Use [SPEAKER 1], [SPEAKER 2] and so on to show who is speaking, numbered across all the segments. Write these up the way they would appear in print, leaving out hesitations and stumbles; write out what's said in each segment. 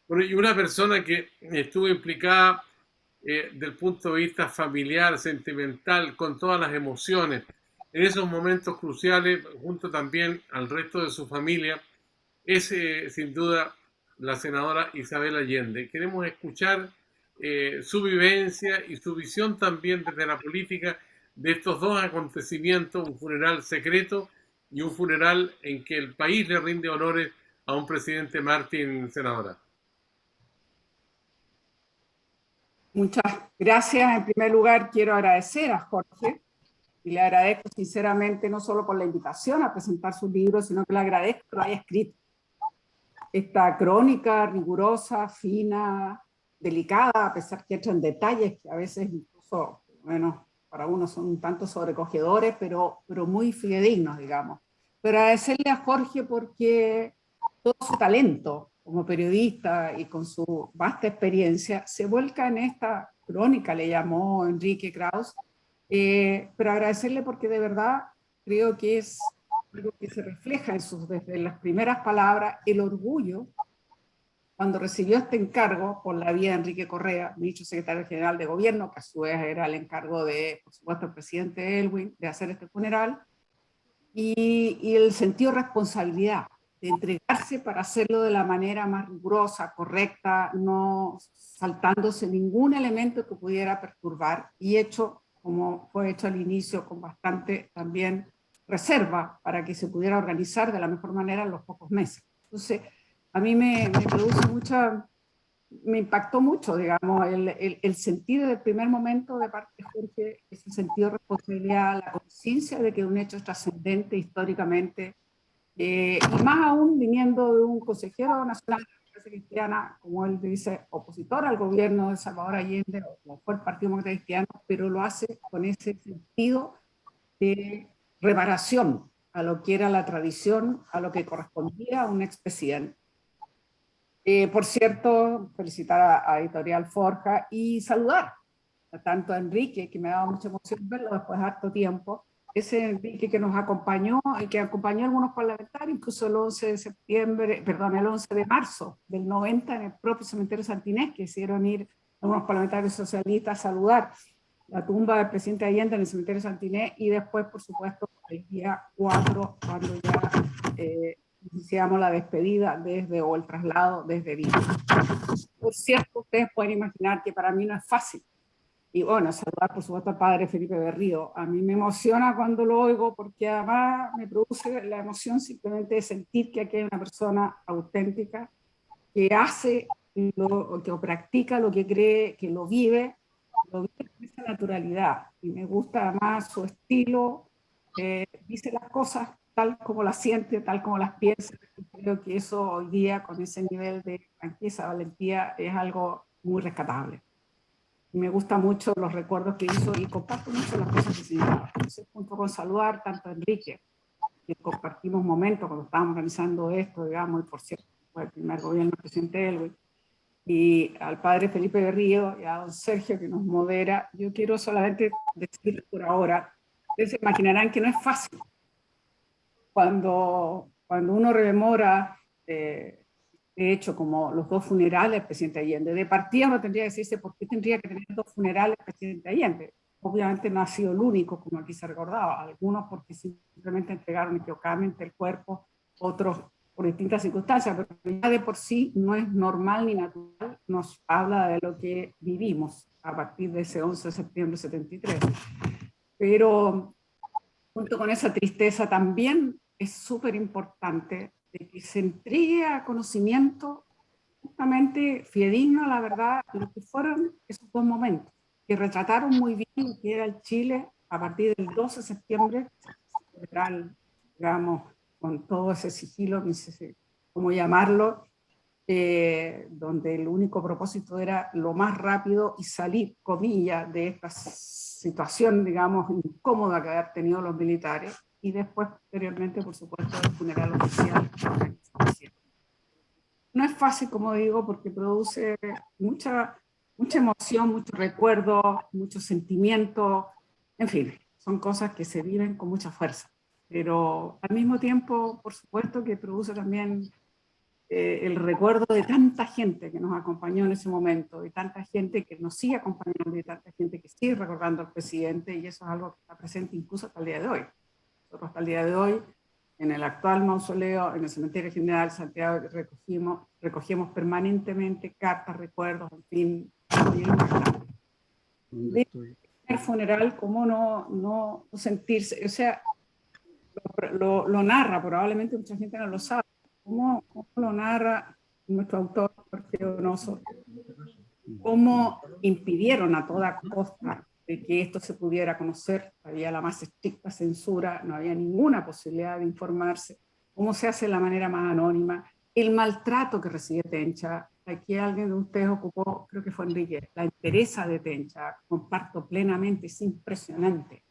[SPEAKER 1] Bueno, y una persona que estuvo implicada del punto de vista familiar, sentimental, con todas las emociones, en esos momentos cruciales, junto también al resto de su familia, es sin duda la senadora Isabel Allende. Queremos escuchar su vivencia y su visión también desde la política de estos dos acontecimientos, un funeral secreto y un funeral en que el país le rinde honores a un presidente Martín, senadora.
[SPEAKER 2] Muchas gracias. En primer lugar, quiero agradecer a Jorge y le agradezco sinceramente no solo por la invitación a presentar su libro, sino que le agradezco que lo haya escrito. Esta crónica rigurosa, fina, delicada, a pesar que entra en detalles que a veces incluso, bueno, para uno son un tanto sobrecogedores, pero muy fidedignos, digamos. Pero agradecerle a Jorge porque todo su talento como periodista y con su vasta experiencia se vuelca en esta crónica, le llamó Enrique Krauss, pero agradecerle porque de verdad creo que es algo que se refleja en sus, desde las primeras palabras, el orgullo cuando recibió este encargo por la vía de Enrique Correa, ministro secretario general de gobierno, que a su vez era el encargo de, por supuesto, el presidente Elwin, de hacer este funeral, y el sentido de responsabilidad, de entregarse para hacerlo de la manera más rigurosa, correcta, no saltándose ningún elemento que pudiera perturbar, y hecho, como fue hecho al inicio, con bastante también reserva para que se pudiera organizar de la mejor manera en los pocos meses. Entonces, a mí me produce mucha, me impactó mucho, digamos, el sentido del primer momento de parte de Jorge, ese sentido de responsabilidad, la conciencia de que un hecho es trascendente históricamente, y más aún viniendo de un consejero nacional de la democracia cristiana, como él dice, opositor al gobierno de Salvador Allende, o fue el Partido Demócrata Cristiano, pero lo hace con ese sentido de reparación a lo que era la tradición, a lo que correspondía a un expresidente. Por cierto, felicitar a Editorial Forja y saludar a tanto a Enrique, que me daba mucha emoción verlo después de harto tiempo, ese Enrique que nos acompañó y que acompañó a algunos parlamentarios, incluso el 11 de septiembre, perdón, el 11 de marzo del 90 en el propio cementerio Santinés, que hicieron ir algunos parlamentarios socialistas a saludar la tumba del presidente Allende en el cementerio Santinés, y después, por supuesto, el día 4, cuando ya iniciamos la despedida desde, o el traslado desde Villa. Por cierto, ustedes pueden imaginar que para mí no es fácil. Y bueno, saludar por supuesto al padre Felipe Berrío. A mí me emociona cuando lo oigo porque además me produce la emoción simplemente de sentir que aquí hay una persona auténtica que hace, que practica lo que cree, que lo vive con esa naturalidad. Y me gusta además su estilo, dice las cosas tal como las siente, tal como las piensa. Y creo que eso hoy día, con ese nivel de franqueza, valentía, es algo muy rescatable. Y me gustan mucho los recuerdos que hizo y comparto mucho las cosas que señalaba. Entonces, junto con saludar tanto a Enrique, que compartimos momentos cuando estábamos organizando esto, digamos, y por cierto, fue el primer gobierno del presidente Elwin, y al padre Felipe Berrío y a don Sergio que nos modera, yo quiero solamente decir por ahora, ustedes se imaginarán que no es fácil cuando uno rememora, de hecho, como los dos funerales del presidente Allende. De partida uno tendría que decirse por qué tendría que tener dos funerales del presidente Allende. Obviamente no ha sido el único, como aquí se recordaba, algunos porque simplemente entregaron equivocadamente el cuerpo, otros por distintas circunstancias, pero ya de por sí no es normal ni natural, nos habla de lo que vivimos a partir de ese 11 de septiembre de 73. Pero junto con esa tristeza también es súper importante de que se entregue a conocimiento justamente fidedigno a la verdad lo que fueron esos dos momentos, que retrataron muy bien lo que era el Chile a partir del 12 de septiembre, general, digamos, con todo ese sigilo, no sé cómo llamarlo, donde el único propósito era lo más rápido y salir, comillas, de esta situación, digamos, incómoda que habían tenido los militares, y después, posteriormente, por supuesto, el funeral oficial. No es fácil, como digo, porque produce mucha emoción, mucho recuerdo, mucho sentimiento, en fin, son cosas que se viven con mucha fuerza, pero al mismo tiempo, por supuesto, que produce también el recuerdo de tanta gente que nos acompañó en ese momento, y tanta gente que nos sigue acompañando, y tanta gente que sigue recordando al presidente, y eso es algo que está presente incluso hasta el día de hoy. Nosotros hasta el día de hoy, en el actual mausoleo, en el Cementerio General Santiago, recogemos permanentemente cartas, recuerdos, en fin, de el funeral, cómo no sentirse, o sea, lo narra, probablemente mucha gente no lo sabe, cómo lo narra nuestro autor, Jorge Donoso, cómo impidieron a toda costa de que esto se pudiera conocer, había la más estricta censura, no había ninguna posibilidad de informarse, cómo se hace de la manera más anónima, el maltrato que recibe Tencha. Aquí alguien de ustedes ocupó, creo que fue Enrique, la entereza de Tencha, comparto plenamente, es impresionante.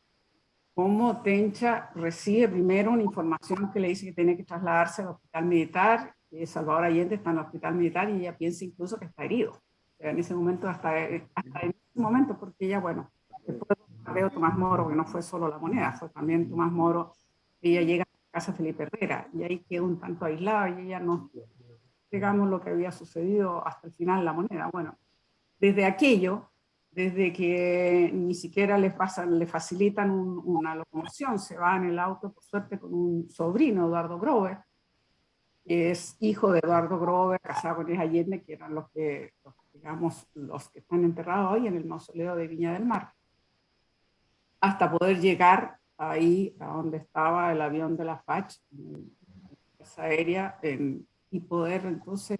[SPEAKER 2] Cómo Tencha recibe primero una información que le dice que tiene que trasladarse al hospital militar, Salvador Allende está en el hospital militar y ella piensa incluso que está herido. O sea, en ese momento, hasta en ese momento, porque ella, bueno, después de Tomás Moro, que no fue solo La Moneda, fue también Tomás Moro, ella llega a la casa Felipe Herrera y ahí queda un tanto aislada y ella no, digamos, lo que había sucedido hasta el final La Moneda. Bueno, desde aquello, desde que ni siquiera le facilitan una locomoción, se va en el auto, por suerte, con un sobrino, Eduardo Grover, que es hijo de Eduardo Grover, casado con Inés Allende, que eran digamos, los que están enterrados hoy en el mausoleo de Viña del Mar, hasta poder llegar ahí a donde estaba el avión de la FACH, la Fuerza Aérea, y poder entonces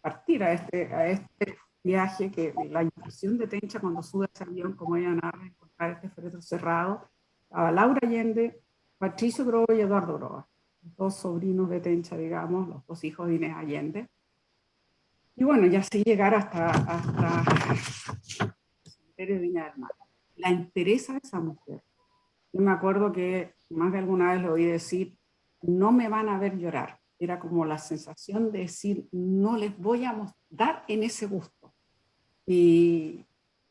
[SPEAKER 2] partir a este viaje, que la impresión de Tencha cuando sube a ese avión, como ella narra, encontrar este féretro cerrado, estaba Laura Allende, Patricio Grover y Eduardo Grover, los dos sobrinos de Tencha, digamos, los dos hijos de Inés Allende. Y bueno, y así llegar hasta el cementerio de Viña del Mar. La entereza de esa mujer. Yo me acuerdo que más de alguna vez le oí decir, no me van a ver llorar. Era como la sensación de decir, no les voy a dar en ese gusto. Y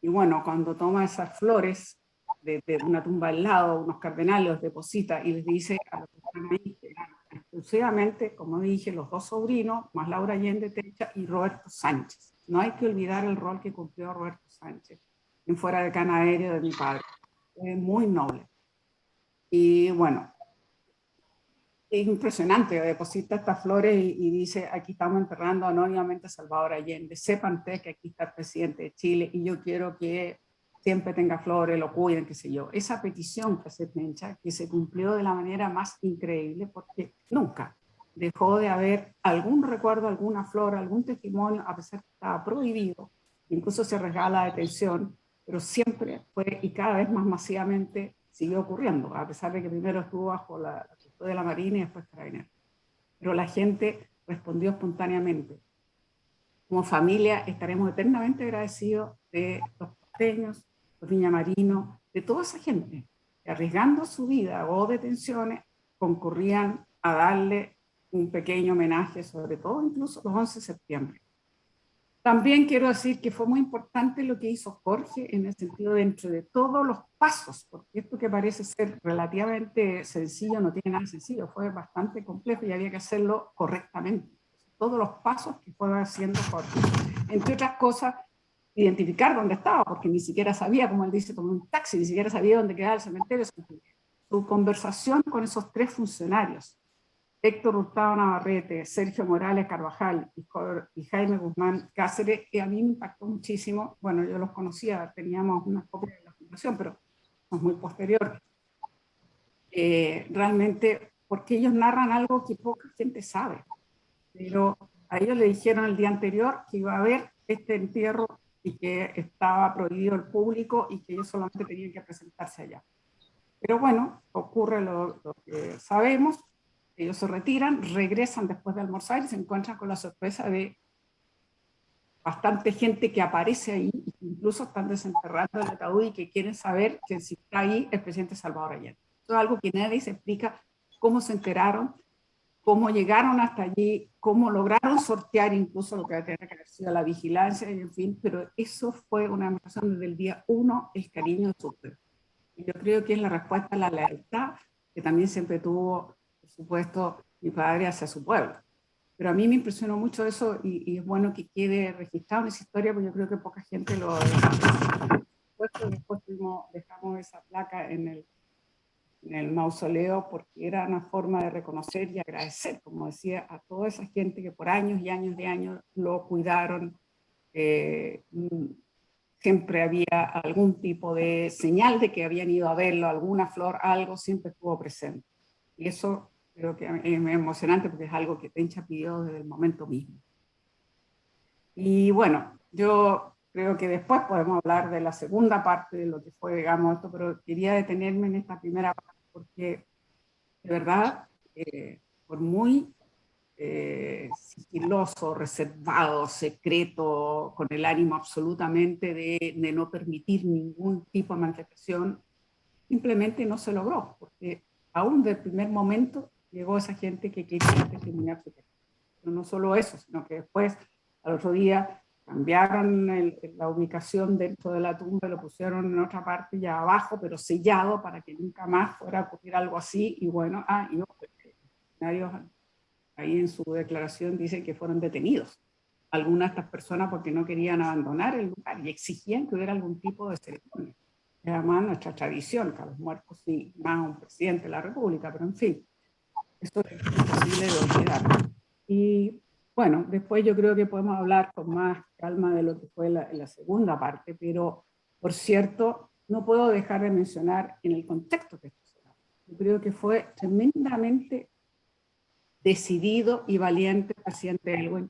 [SPEAKER 2] bueno, cuando toma esas flores de una tumba al lado, unos cardenales los deposita y les dice a los que están ahí, que eran exclusivamente, como dije, los dos sobrinos, más Laura Allende Tencha y Roberto Sánchez. No hay que olvidar el rol que cumplió Roberto Sánchez en Fuera de Cana Aéreo de mi padre. Muy noble. Y bueno, es impresionante, deposita estas flores y dice, aquí estamos enterrando anónimamente a Salvador Allende, sepan ustedes que aquí está el presidente de Chile y yo quiero que siempre tenga flores, lo cuiden, qué sé yo. Esa petición que hace Tencha, que se cumplió de la manera más increíble, porque nunca dejó de haber algún recuerdo, alguna flor, algún testimonio, a pesar que estaba prohibido, incluso se arriesgaba la detención, pero siempre fue, y cada vez más masivamente, siguió ocurriendo, a pesar de que primero estuvo bajo la custodia de la Marina y después Carabineros. Pero la gente respondió espontáneamente. Como familia estaremos eternamente agradecidos de los porteños, los viñamarinos, de toda esa gente que arriesgando su vida o detenciones concurrían a darle un pequeño homenaje, sobre todo incluso los 11 de septiembre. También quiero decir que fue muy importante lo que hizo Jorge en el sentido dentro de todos los pasos, porque esto que parece ser relativamente sencillo no tiene nada sencillo, fue bastante complejo y había que hacerlo correctamente. Todos los pasos que fue haciendo Jorge. Entre otras cosas, identificar dónde estaba, porque ni siquiera sabía, como él dice, tomó un taxi, ni siquiera sabía dónde quedaba el cementerio. Su conversación con esos tres funcionarios, Héctor Hurtado Navarrete, Sergio Morales Carvajal y Jaime Guzmán Cáceres, que a mí me impactó muchísimo. Bueno, yo los conocía, teníamos una copia de la fundación, pero es muy posterior. Realmente, porque ellos narran algo que poca gente sabe. Pero a ellos le dijeron el día anterior que iba a haber este entierro y que estaba prohibido el público y que ellos solamente tenían que presentarse allá. Pero bueno, ocurre lo que sabemos. Ellos se retiran, regresan después de almorzar y se encuentran con la sorpresa de bastante gente que aparece ahí, incluso están desenterrando el ataúd y que quieren saber que si está ahí el presidente Salvador Allende. Eso es algo que nadie se explica cómo se enteraron, cómo llegaron hasta allí, cómo lograron sortear incluso lo que tenía que haber sido la vigilancia, y en fin, pero eso fue una demostración desde el día 1, el cariño de su pueblo. Y yo creo que es la respuesta a la lealtad que también siempre tuvo, por supuesto, mi padre hacia su pueblo. Pero a mí me impresionó mucho eso y es bueno que quede registrado en esa historia, porque yo creo que poca gente lo... Después dejamos esa placa en el mausoleo porque era una forma de reconocer y agradecer, como decía, a toda esa gente que por años y años de años lo cuidaron. Siempre había algún tipo de señal de que habían ido a verlo, alguna flor, algo siempre estuvo presente. Y eso creo que es emocionante porque es algo que Tencha pidió desde el momento mismo. Y bueno, yo creo que después podemos hablar de la segunda parte de lo que fue, digamos, esto, pero quería detenerme en esta primera parte porque, de verdad, por muy sigiloso, reservado, secreto, con el ánimo absolutamente de no permitir ningún tipo de manifestación, simplemente no se logró, porque aún del primer momento llegó esa gente que quería testimoniar su texto. Pero no solo eso, sino que después, al otro día, cambiaron la ubicación dentro de la tumba y lo pusieron en otra parte ya abajo, pero sellado para que nunca más fuera a ocurrir algo así. Y bueno, y los funcionarios ahí en su declaración dicen que fueron detenidos algunas de estas personas porque no querían abandonar el lugar y exigían que hubiera algún tipo de ceremonia. Es además nuestra tradición, que a los muertos sí, más un presidente de la República, pero en fin, esto es imposible de olvidar. Y bueno, después yo creo que podemos hablar con más calma de lo que fue la segunda parte, pero por cierto, no puedo dejar de mencionar en el contexto que esto se da. Yo creo que fue tremendamente decidido y valiente el presidente Elwin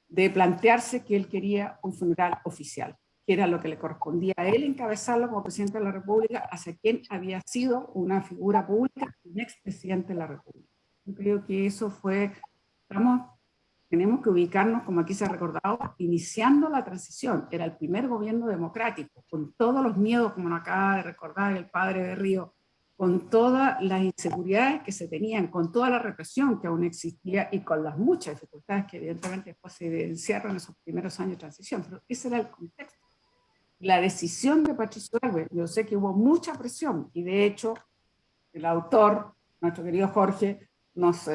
[SPEAKER 2] de plantearse que él quería un funeral oficial, que era lo que le correspondía a él encabezarlo como presidente de la República, hacia quien había sido una figura pública, un expresidente de la República. Yo creo que eso fue, tenemos que ubicarnos, como aquí se ha recordado, iniciando la transición. Era el primer gobierno democrático, con todos los miedos, como nos acaba de recordar el padre de Río, con todas las inseguridades que se tenían, con toda la represión que aún existía y con las muchas dificultades que evidentemente después se evidenciaron en esos primeros años de transición. Pero ese era el contexto. La decisión de Patricio Aylwin, yo sé que hubo mucha presión y de hecho el autor, nuestro querido Jorge, nos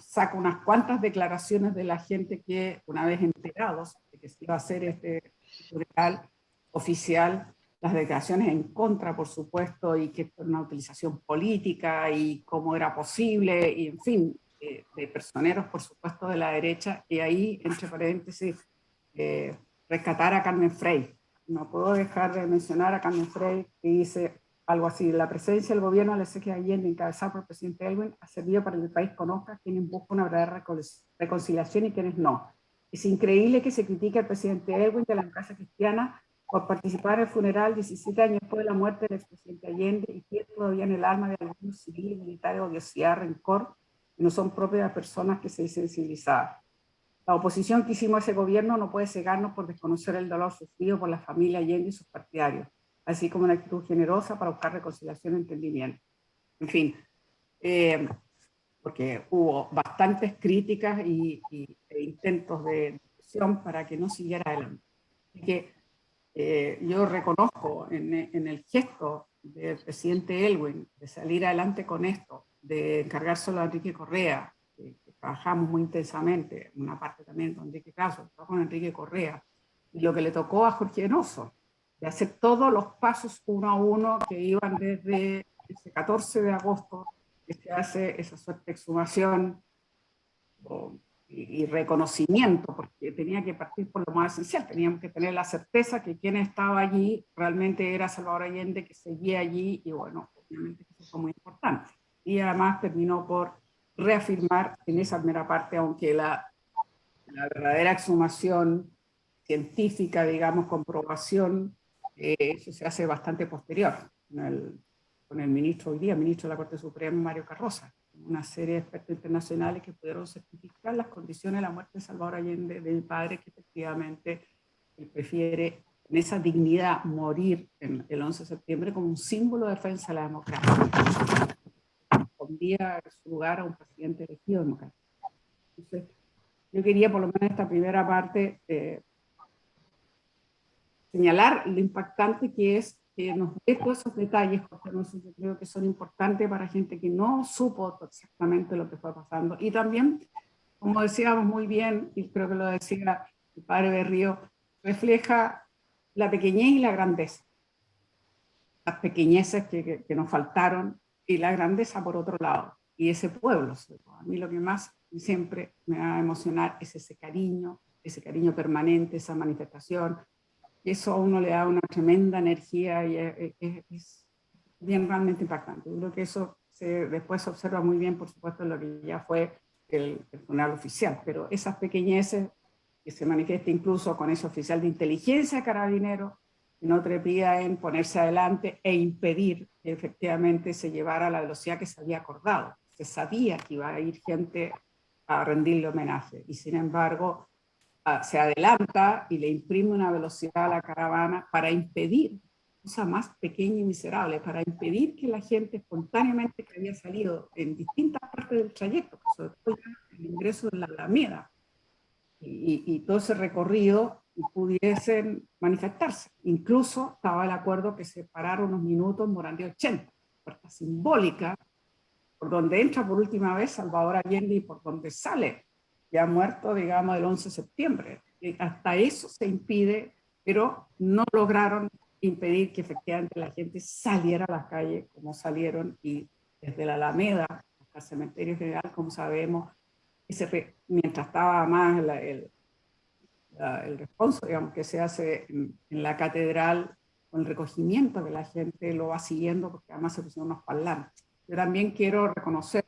[SPEAKER 2] saca unas cuantas declaraciones de la gente que, una vez enterados de que se iba a hacer este funeral oficial, las declaraciones en contra, por supuesto, y que esto era una utilización política y cómo era posible, y en fin, de personeros, por supuesto, de la derecha, y ahí, entre paréntesis, rescatar a Carmen Frey. No puedo dejar de mencionar a Carmen Frey, que dice algo así: la presencia del gobierno de Ezequiel Allende, encabezado por el presidente Elwin, ha servido para que el país conozca quienes buscan una verdadera reconciliación y quienes no. Es increíble que se critique al presidente Elwin de la democracia cristiana por participar en el funeral 17 años después de la muerte del expresidente Allende y tiene todavía en el alma de algunos civiles y militares odiosidad, rencor, que no son propias de personas que se dicen civilizadas. La oposición que hicimos a ese gobierno no puede cegarnos por desconocer el dolor sufrido por la familia Allende y sus partidarios, así como una actitud generosa para buscar reconciliación y entendimiento. En fin, porque hubo bastantes críticas e intentos de presión para que no siguiera adelante. Así que yo reconozco en el gesto del presidente Elwin de salir adelante con esto, de encargárselo a Enrique Correa, que trabajamos muy intensamente, una parte también con Enrique Caso, con Enrique Correa, y lo que le tocó a Jorge Donoso, de hacer todos los pasos uno a uno que iban desde ese 14 de agosto, que se hace esa suerte de exhumación y reconocimiento, porque tenía que partir por lo más esencial, teníamos que tener la certeza que quien estaba allí realmente era Salvador Allende, que seguía allí, y bueno, obviamente eso fue muy importante. Y además terminó por reafirmar en esa primera parte, aunque la verdadera exhumación científica, digamos, comprobación, eso se hace bastante posterior, con el ministro hoy día, ministro de la Corte Suprema, Mario Carroza, una serie de expertos internacionales que pudieron certificar las condiciones de la muerte de Salvador Allende, de mi padre, que efectivamente él prefiere en esa dignidad morir el 11 de septiembre como un símbolo de defensa de la democracia. Respondía en su lugar a un presidente elegido democrático. Entonces, yo quería por lo menos esta primera parte señalar lo impactante que es que nos dé todos esos detalles, porque yo creo que son importantes para gente que no supo exactamente lo que fue pasando. Y también como decíamos muy bien, y creo que lo decía el padre Berrío, refleja la pequeñez y la grandeza. Las pequeñeces que nos faltaron y la grandeza por otro lado. Y ese pueblo, a mí lo que más siempre me va a emocionar es ese cariño permanente, esa manifestación. Eso a uno le da una tremenda energía y es bien realmente impactante. Yo creo que eso después se observa muy bien, por supuesto, en lo que ya fue el funeral oficial, pero esas pequeñeces que se manifiesta incluso con ese oficial de inteligencia carabinero, que no trepida en ponerse adelante e impedir que efectivamente se llevara a la velocidad que se había acordado. Se sabía que iba a ir gente a rendirle homenaje y sin embargo se adelanta y le imprime una velocidad a la caravana para impedir, cosa más pequeña y miserable, para impedir que la gente espontáneamente que había salido en distintas partes del trayecto, sobre todo el ingreso en la Alameda y todo ese recorrido, pudiesen manifestarse. Incluso estaba el acuerdo que se parara unos minutos en Morandé 80, puerta simbólica, por donde entra por última vez Salvador Allende y por donde sale, ya muerto, digamos, el 11 de septiembre. Y hasta eso se impide, pero no lograron impedir que efectivamente la gente saliera a las calles como salieron, y desde la Alameda hasta el Cementerio General, como sabemos, mientras estaba más el responso, digamos, que se hace en la catedral, con el recogimiento que la gente lo va siguiendo, porque además se pusieron unos parlantes. Yo también quiero reconocer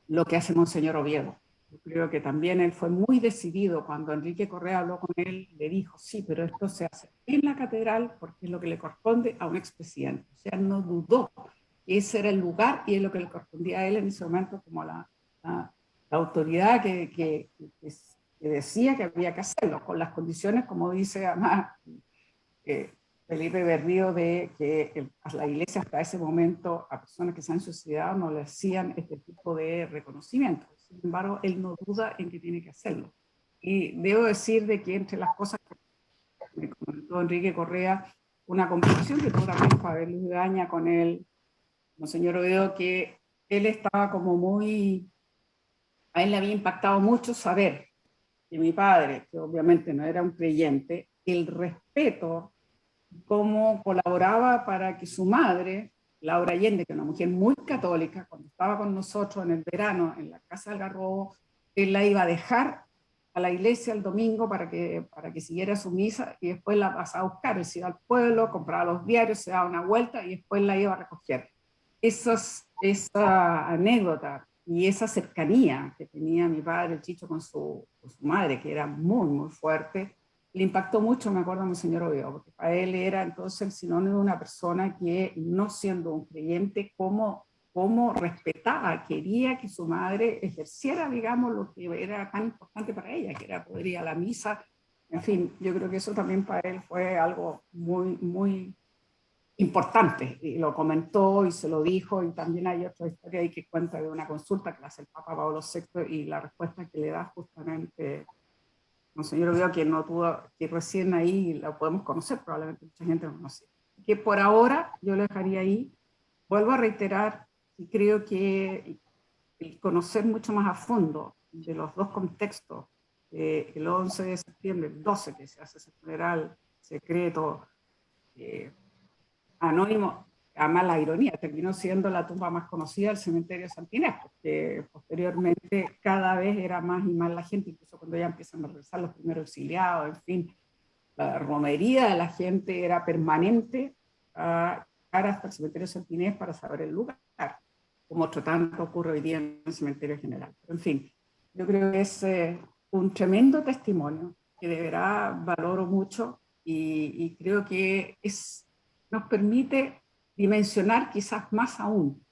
[SPEAKER 2] lo que hace Monseñor Oviedo. Yo creo que también él fue muy decidido cuando Enrique Correa habló con él, le dijo, sí, pero esto se hace en la catedral porque es lo que le corresponde a un expresidente. O sea, no dudó que ese era el lugar y es lo que le correspondía a él en ese momento como la autoridad que decía que había que hacerlo, con las condiciones, como dice además Felipe Berrío, de que a la iglesia hasta ese momento a personas que se han suicidado no le hacían este tipo de reconocimiento. Sin embargo, él no duda en que tiene que hacerlo. Y debo decir de que entre las cosas que me comentó Enrique Correa, una conversación que tuvo también Fabián Luis Gaña con él, Monseñor Oviedo, que él estaba como muy, a él le había impactado mucho saber que mi padre, que obviamente no era un creyente, el respeto, cómo colaboraba para que su madre, Laura Allende, que es una mujer muy católica, cuando estaba con nosotros en el verano en la Casa del Algarrobo, él la iba a dejar a la iglesia el domingo para que siguiera su misa y después la pasaba a buscar. Él se iba al pueblo, compraba los diarios, se daba una vuelta y después la iba a recoger. Esa anécdota y esa cercanía que tenía mi padre, el Chicho, con su madre, que era muy, muy fuerte, le impactó mucho, me acuerdo, a mi señor Oviedo, porque para él era entonces el sinónimo de una persona que, no siendo un creyente, como respetaba, quería que su madre ejerciera, digamos, lo que era tan importante para ella, que era poder ir a la misa. En fin, yo creo que eso también para él fue algo muy, muy importante, y lo comentó y se lo dijo, y también hay otra historia ahí que cuenta de una consulta que le hace el Papa Pablo VI y la respuesta que le da justamente Monseñor Oviedo, que no tuvo, que recién ahí la podemos conocer, probablemente mucha gente no conoce. Que por ahora yo lo dejaría ahí. Vuelvo a reiterar y creo que el conocer mucho más a fondo de los dos contextos, el 11 de septiembre, el 12, que se hace ese funeral secreto, anónimo, además la ironía, terminó siendo la tumba más conocida del cementerio de Santinés, porque posteriormente cada vez era más y más la gente, incluso cuando ya empiezan a regresar los primeros exiliados, en fin, la romería de la gente era permanente a cara hasta el cementerio de Santinés para saber el lugar, como otro tanto ocurre hoy día en el cementerio general. Pero, en fin, yo creo que es un tremendo testimonio que de verdad valoro mucho y creo que nos permite dimensionar quizás más aún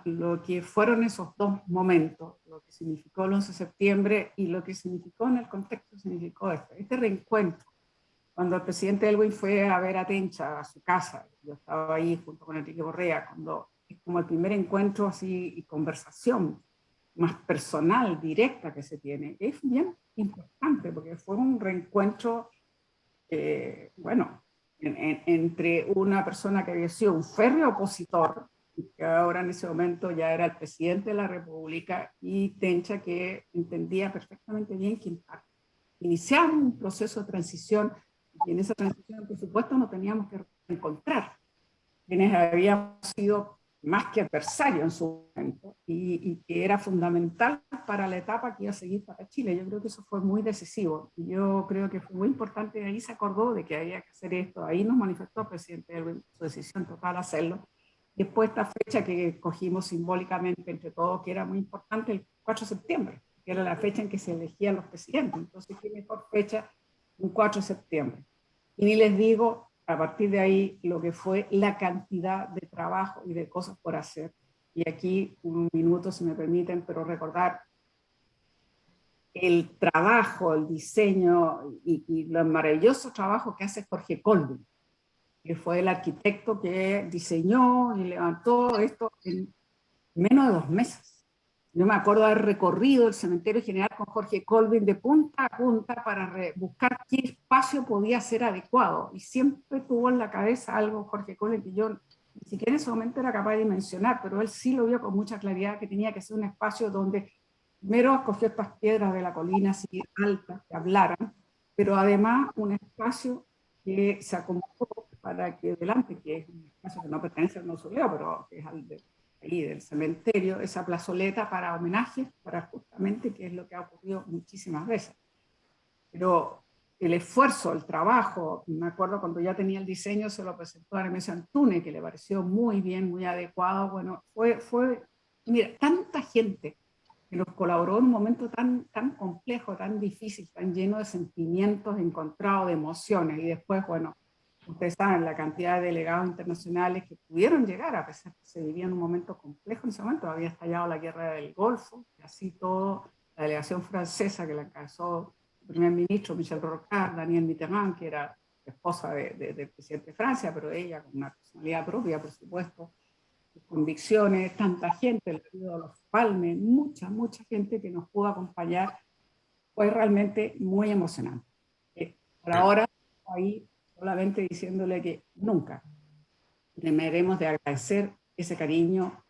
[SPEAKER 2] lo que fueron esos dos momentos, lo que significó el 11 de septiembre y lo que significó en el contexto, significó este reencuentro. Cuando el presidente Elwin fue a ver a Tencha, a su casa, yo estaba ahí junto con Enrique Correa, cuando es como el primer encuentro así y conversación más personal, directa que se tiene, es bien importante porque fue un reencuentro, bueno, entre una persona que había sido un férreo opositor que ahora en ese momento ya era el presidente de la República, y Tencha, que entendía perfectamente bien que iniciamos un proceso de transición, y en esa transición, por supuesto, no teníamos que encontrar quienes habíamos sido más que adversarios en su momento, y que era fundamental para la etapa que iba a seguir para Chile. Yo creo que eso fue muy decisivo. Yo creo que fue muy importante, ahí se acordó de que había que hacer esto, ahí nos manifestó el presidente su decisión total hacerlo. Después esta fecha que cogimos simbólicamente entre todos, que era muy importante, el 4 de septiembre, que era la fecha en que se elegían los presidentes. Entonces, ¿qué mejor fecha? Un 4 de septiembre. Y ni les digo, a partir de ahí, lo que fue la cantidad de trabajo y de cosas por hacer. Y aquí, un minuto, si me permiten, pero recordar el trabajo, el diseño y lo maravilloso trabajo que hace Jorge Colvin, que fue el arquitecto que diseñó y levantó esto en menos de 2 meses. Yo me acuerdo de haber recorrido el cementerio general con Jorge Colvin de punta a punta para buscar qué espacio podía ser adecuado. Y siempre tuvo en la cabeza algo Jorge Colvin que yo ni siquiera en ese momento era capaz de mencionar, pero él sí lo vio con mucha claridad, que tenía que ser un espacio donde primero escogió estas piedras de la colina así altas que hablaran, pero además un espacio que se acomodó para que delante, que es un espacio que no pertenece al mausoleo, pero que es al de ahí del cementerio, esa plazoleta para homenajes, para justamente, que es lo que ha ocurrido muchísimas veces. Pero el esfuerzo, el trabajo, me acuerdo cuando ya tenía el diseño, se lo presentó a Hermes Antunes, que le pareció muy bien, muy adecuado. Bueno, mira, tanta gente que nos colaboró en un momento tan complejo, tan difícil, tan lleno de sentimientos encontrados, de emociones, y después, bueno, ustedes saben la cantidad de delegados internacionales que pudieron llegar, a pesar que se vivía en un momento complejo en ese momento. Había estallado la guerra del Golfo, y así todo, la delegación francesa que la encabezó el primer ministro Michel Rocard, Daniel Mitterrand, que era esposa del presidente de Francia, pero ella con una personalidad propia, por supuesto, sus convicciones, tanta gente, el río de los Palmes, mucha gente que nos pudo acompañar. Fue realmente muy emocionante. Por ahora, ahí solamente diciéndole que nunca deberemos de agradecer ese cariño,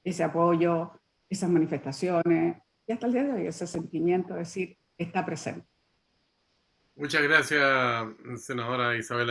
[SPEAKER 2] ese apoyo, esas manifestaciones, y hasta el día de hoy ese sentimiento de decir, está presente.
[SPEAKER 1] Muchas gracias, senadora Isabel